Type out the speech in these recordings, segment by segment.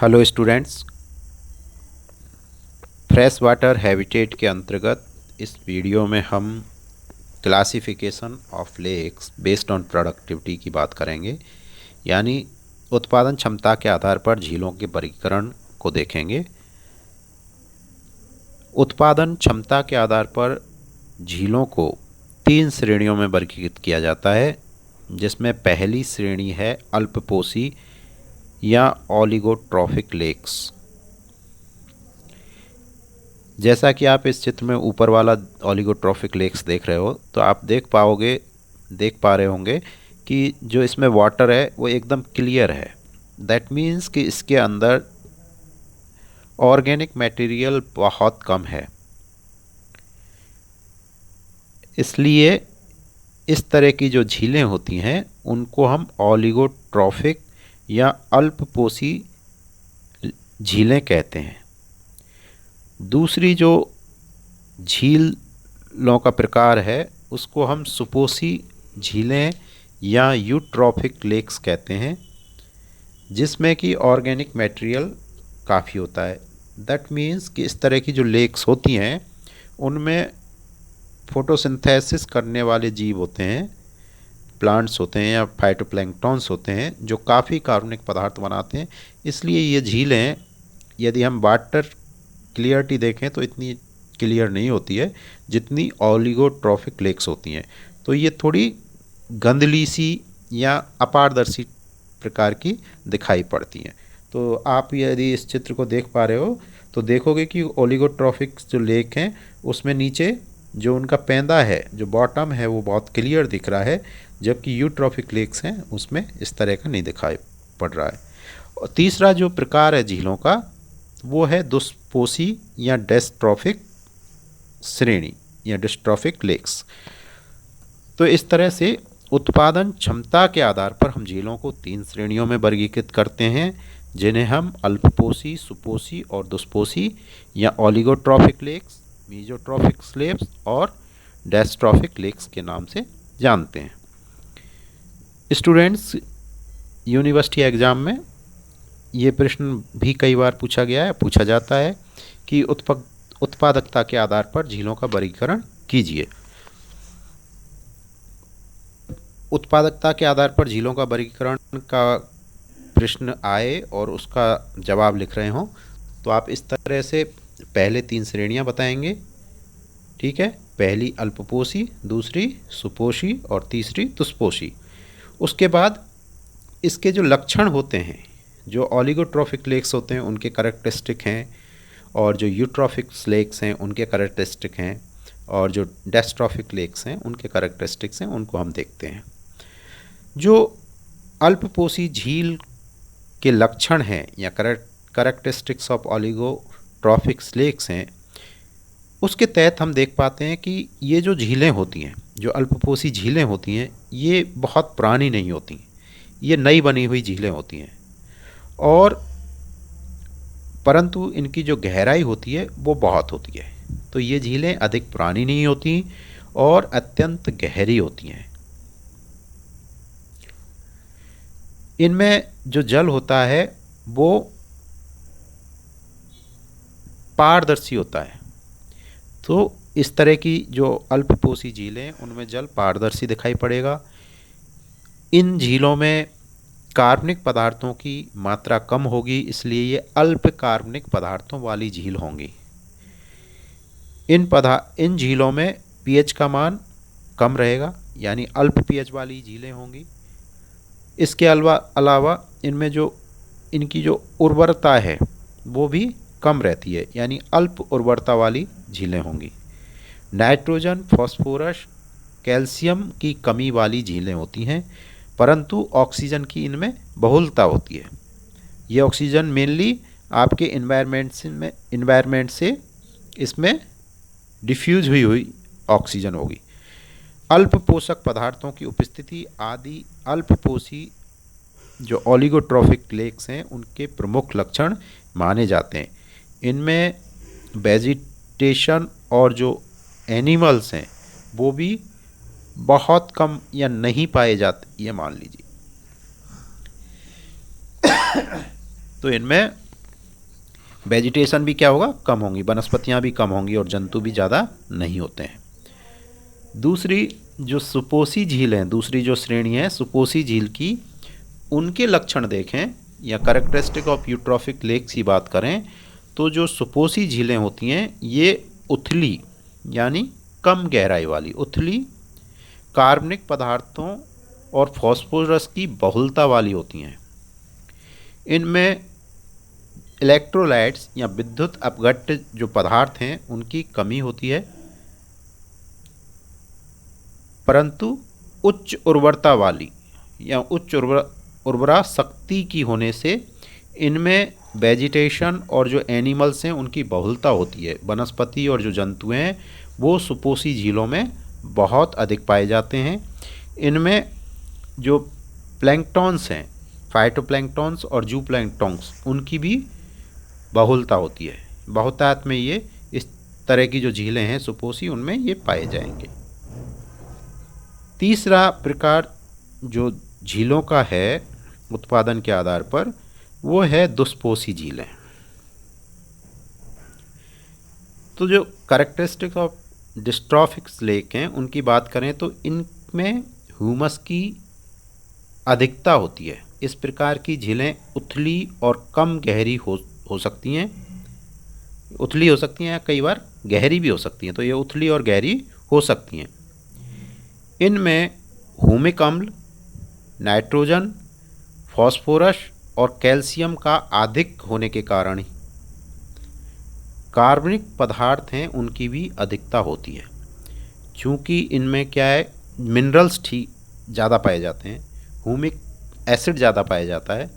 Hello students, fresh water habitat के अंतर्गत इस वीडियो में हम classification of lakes based on productivity की बात करेंगे। यानी उत्पादन क्षमता के आधार पर झीलों के वर्गीकरण को देखेंगे। उत्पादन क्षमता के आधार पर झीलों को 3 श्रेणियों में वर्गीकृत किया जाता है, जिसमें पहली श्रेणी है अल्पपोषी या ओलिगोट्रॉफिक लेक्स। जैसा कि आप इस चित्र में ऊपर वाला ओलिगोट्रॉफिक लेक्स देख रहे हो, तो आप देख पा रहे होंगे कि जो इसमें वाटर है वो एकदम क्लियर है। दैट मीन्स कि इसके अंदर ऑर्गेनिक मटेरियल बहुत कम है। इसलिए इस तरह की जो झीलें होती हैं उनको हम ओलिगोट्रॉफिक या अल्पपोषी झीलें कहते हैं। दूसरी जो झीलों का प्रकार है उसको हम सुपोषी झीलें या यूट्रॉफिक लेक्स कहते हैं, जिसमें कि ऑर्गेनिक मटेरियल काफ़ी होता है। दैट मीन्स कि इस तरह की जो लेक्स होती हैं उनमें फोटोसिंथेसिस करने वाले जीव होते हैं, प्लांट्स होते हैं या फाइटोप्लैंक्टन्स होते हैं, जो काफ़ी कार्बनिक पदार्थ बनाते हैं। इसलिए ये झीलें, यदि हम वाटर क्लियरिटी देखें तो इतनी क्लियर नहीं होती है जितनी ओलिगोट्रॉफिक लेक्स होती हैं। तो ये थोड़ी गंदली सी या अपारदर्शी प्रकार की दिखाई पड़ती हैं। तो आप यदि इस चित्र को देख पा रहे हो तो देखोगे कि ओलिगोट्रॉफिक जो लेक हैं उसमें नीचे जो उनका पैंदा है, जो बॉटम है, वो बहुत क्लियर दिख रहा है, जबकि यूट्रॉफिक लेक्स हैं उसमें इस तरह का नहीं दिखाई पड़ रहा है। और तीसरा जो प्रकार है झीलों का वो है दुष्पोषी या डिस्ट्रॉफिक श्रेणी या डिस्ट्रॉफिक लेक्स। तो इस तरह से उत्पादन क्षमता के आधार पर हम झीलों को 3 श्रेणियों में वर्गीकृत करते हैं, जिन्हें हम अल्पपोषी, सुपोषी और दुष्पोषी या ओलिगोट्रॉफिक लेक्स, मीजोट्रॉफिक लेक्स और डिस्ट्रॉफिक लेक्स के नाम से जानते हैं। स्टूडेंट्स, यूनिवर्सिटी एग्ज़ाम में ये प्रश्न भी कई बार पूछा जाता है कि उत्पादकता के आधार पर झीलों का वर्गीकरण कीजिए। उत्पादकता के आधार पर झीलों का वर्गीकरण का प्रश्न आए और उसका जवाब लिख रहे हों तो आप इस तरह से पहले 3 श्रेणियां बताएंगे। ठीक है, पहली अल्पपोषी, दूसरी सुपोषी और तीसरी दुष्पोषी। उसके बाद इसके जो लक्षण होते हैं, जो ओलिगोट्रॉफिक लेक्स होते हैं उनके करैक्टरिस्टिक हैं, और जो यूट्रॉफिक लेक्स हैं उनके करैक्टरिस्टिक हैं, और जो डिस्ट्रॉफिक लेक्स हैं उनके करैक्टरिस्टिक्स हैं, उनको हम देखते हैं। जो अल्पपोषी झील के लक्षण हैं या करैक्टरिस्टिक्स ऑफ ओलिगोट्रॉफिक लेक्स हैं, उसके तहत हम देख पाते हैं कि ये जो झीलें होती हैं, जो अल्पपोषी झीलें होती हैं, ये बहुत पुरानी नहीं होती, ये नई बनी हुई झीलें होती हैं, और परंतु इनकी जो गहराई होती है वो बहुत होती है। तो ये झीलें अधिक पुरानी नहीं होती और अत्यंत गहरी होती हैं। इनमें जो जल होता है वो पारदर्शी होता है। तो इस तरह की जो अल्पपोषी झीलें, उनमें जल पारदर्शी दिखाई पड़ेगा। इन झीलों में कार्बनिक पदार्थों की मात्रा कम होगी, इसलिए ये अल्प कार्बनिक पदार्थों वाली झील होंगी। इन झीलों में पीएच का मान कम रहेगा, यानी अल्प पीएच वाली झीलें होंगी। इसके अलावा इनमें जो इनकी जो उर्वरता है वो भी कम रहती है, यानी अल्प उर्वरता वाली झीलें होंगी। नाइट्रोजन, फॉस्फोरस, कैल्शियम की कमी वाली झीलें होती हैं, परंतु ऑक्सीजन की इनमें बहुलता होती है। ये ऑक्सीजन मेनली आपके इन्वायरमेंट से इसमें डिफ्यूज हुई ऑक्सीजन होगी। अल्प पोषक पदार्थों की उपस्थिति आदि अल्पपोषी जो ओलिगोट्रॉफिक लेक्स हैं उनके प्रमुख लक्षण माने जाते हैं। इनमें वेजिटेशन और जो एनिमल्स हैं वो भी बहुत कम या नहीं पाए जाते, ये मान लीजिए। तो इनमें वेजिटेशन भी क्या होगा, कम होंगी, वनस्पतियाँ भी कम होंगी और जंतु भी ज़्यादा नहीं होते हैं। दूसरी जो सुपोषी झील हैं, दूसरी जो श्रेणी है सुपोषी झील की, उनके लक्षण देखें या कैरेक्टरिस्टिक ऑफ यूट्रॉफिक लेक्स की बात करें तो जो सुपोषी झीलें होती हैं ये उथली यानी कम गहराई वाली, उथली कार्बनिक पदार्थों और फास्फोरस की बहुलता वाली होती हैं। इनमें इलेक्ट्रोलाइट्स या विद्युत अपघट्य जो पदार्थ हैं उनकी कमी होती है, परंतु उच्च उर्वरता वाली या उच्च उर्वरा शक्ति की होने से इनमें वेजिटेशन और जो एनिमल्स हैं उनकी बहुलता होती है। वनस्पति और जो जंतु हैं वो सुपोषी झीलों में बहुत अधिक पाए जाते हैं। इनमें जो प्लैंक्टॉन्स हैं, फाइटोप्लैंक्टॉन्स और जूप्लैंक्टॉन्स, उनकी भी बहुलता होती है। बहुतायत में ये इस तरह की जो झीलें हैं सुपोषी, उनमें ये पाए जाएंगे। तीसरा प्रकार जो झीलों का है उत्पादन के आधार पर, वो है दुष्पोषी झीलें। तो जो कैरेक्टरिस्टिक्स ऑफ डिस्ट्रॉफिक लेक हैं उनकी बात करें तो इनमें ह्यूमस की अधिकता होती है। इस प्रकार की झीलें उथली और कम गहरी हो सकती हैं, उथली हो सकती हैं या कई बार गहरी भी हो सकती हैं। तो ये उथली और गहरी हो सकती हैं। इनमें ह्यूमिक अम्ल, नाइट्रोजन, फास्फोरस और कैल्शियम का अधिक होने के कारण ही कार्बनिक पदार्थ हैं उनकी भी अधिकता होती है। चूँकि इनमें क्या है, मिनरल्स ठीक ज़्यादा पाए जाते हैं, ह्यूमिक एसिड ज़्यादा पाया जाता है,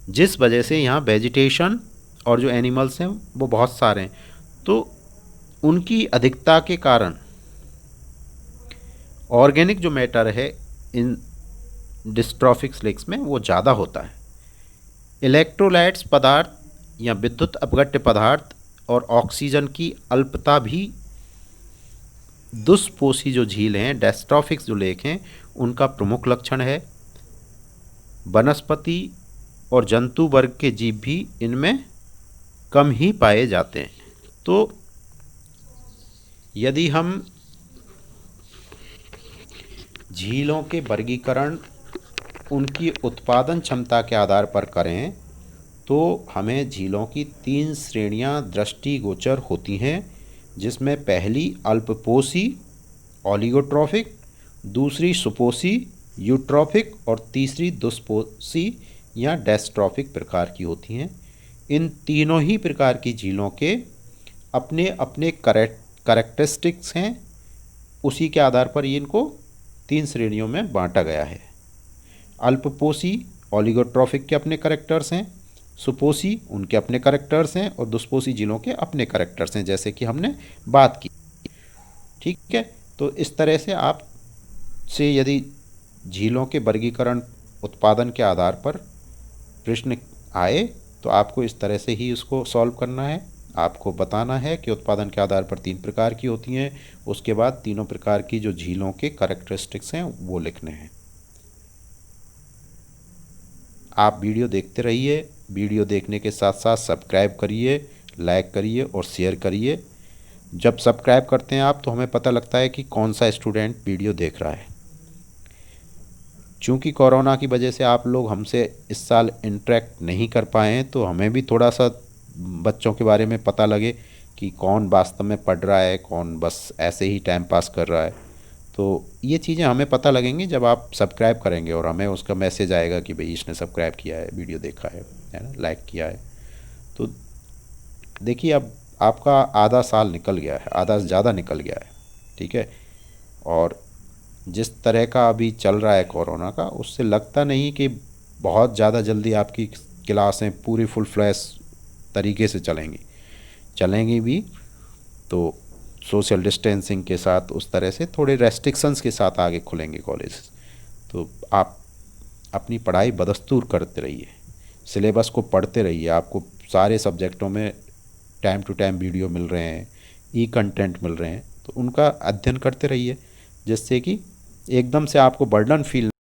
जिस वजह से यहाँ वेजिटेशन और जो एनिमल्स हैं वो बहुत सारे हैं। तो उनकी अधिकता के कारण ऑर्गेनिक जो मैटर है इन डिस्ट्रॉफिक लेक्स में वो ज़्यादा होता है। इलेक्ट्रोलाइट्स पदार्थ या विद्युत अपघट्य पदार्थ और ऑक्सीजन की अल्पता भी दुष्पोषी जो झील हैं, डिस्ट्रॉफिक जो लेक हैं, उनका प्रमुख लक्षण है। वनस्पति और जंतु वर्ग के जीव भी इनमें कम ही पाए जाते हैं। तो यदि हम झीलों के वर्गीकरण उनकी उत्पादन क्षमता के आधार पर करें तो हमें झीलों की 3 श्रेणियां दृष्टिगोचर होती हैं, जिसमें पहली अल्पपोषी ओलिगोट्रॉफिक, दूसरी सुपोषी यूट्रॉफिक और तीसरी दुष्पोषी या डेस्ट्रॉफिक प्रकार की होती हैं। इन तीनों ही प्रकार की झीलों के अपने अपने कैरेक्टरिस्टिक्स हैं, उसी के आधार पर इनको 3 श्रेणियों में बांटा गया है। अल्पपोषी ओलिगोट्रॉफिक के अपने कैरेक्टर्स हैं, सुपोषी उनके अपने कैरेक्टर्स हैं और दुष्पोषी झीलों के अपने कैरेक्टर्स हैं, जैसे कि हमने बात की। ठीक है, तो इस तरह से आप से यदि झीलों के वर्गीकरण उत्पादन के आधार पर प्रश्न आए तो आपको इस तरह से ही उसको सॉल्व करना है। आपको बताना है कि उत्पादन के आधार पर 3 प्रकार की होती हैं, उसके बाद तीनों प्रकार की जो झीलों के कैरेक्टरिस्टिक्स हैं वो लिखने हैं। आप वीडियो देखते रहिए, वीडियो देखने के साथ साथ सब्सक्राइब करिए, लाइक करिए और शेयर करिए। जब सब्सक्राइब करते हैं आप तो हमें पता लगता है कि कौन सा स्टूडेंट वीडियो देख रहा है। चूँकि कोरोना की वजह से आप लोग हमसे इस साल इंटरेक्ट नहीं कर पाए हैं, तो हमें भी थोड़ा सा बच्चों के बारे में पता लगे कि कौन वास्तव में पढ़ रहा है, कौन बस ऐसे ही टाइम पास कर रहा है। तो ये चीज़ें हमें पता लगेंगी जब आप सब्सक्राइब करेंगे और हमें उसका मैसेज आएगा कि भाई इसने सब्सक्राइब किया है, वीडियो देखा है ना, लाइक किया है। तो देखिए अब आपका आधा साल निकल गया है, आधा से ज़्यादा निकल गया है। ठीक है, और जिस तरह का अभी चल रहा है कोरोना का, उससे लगता नहीं कि बहुत ज़्यादा जल्दी आपकी क्लासें पूरी फुल फ्लैश तरीके से चलेंगी भी तो सोशल डिस्टेंसिंग के साथ, उस तरह से थोड़े रेस्ट्रिक्शंस के साथ आगे खुलेंगे कॉलेज। तो आप अपनी पढ़ाई बदस्तूर करते रहिए, सिलेबस को पढ़ते रहिए। आपको सारे सब्जेक्टों में टाइम टू टाइम वीडियो मिल रहे हैं, ई कंटेंट मिल रहे हैं, तो उनका अध्ययन करते रहिए, जिससे कि एकदम से आपको बर्डन फील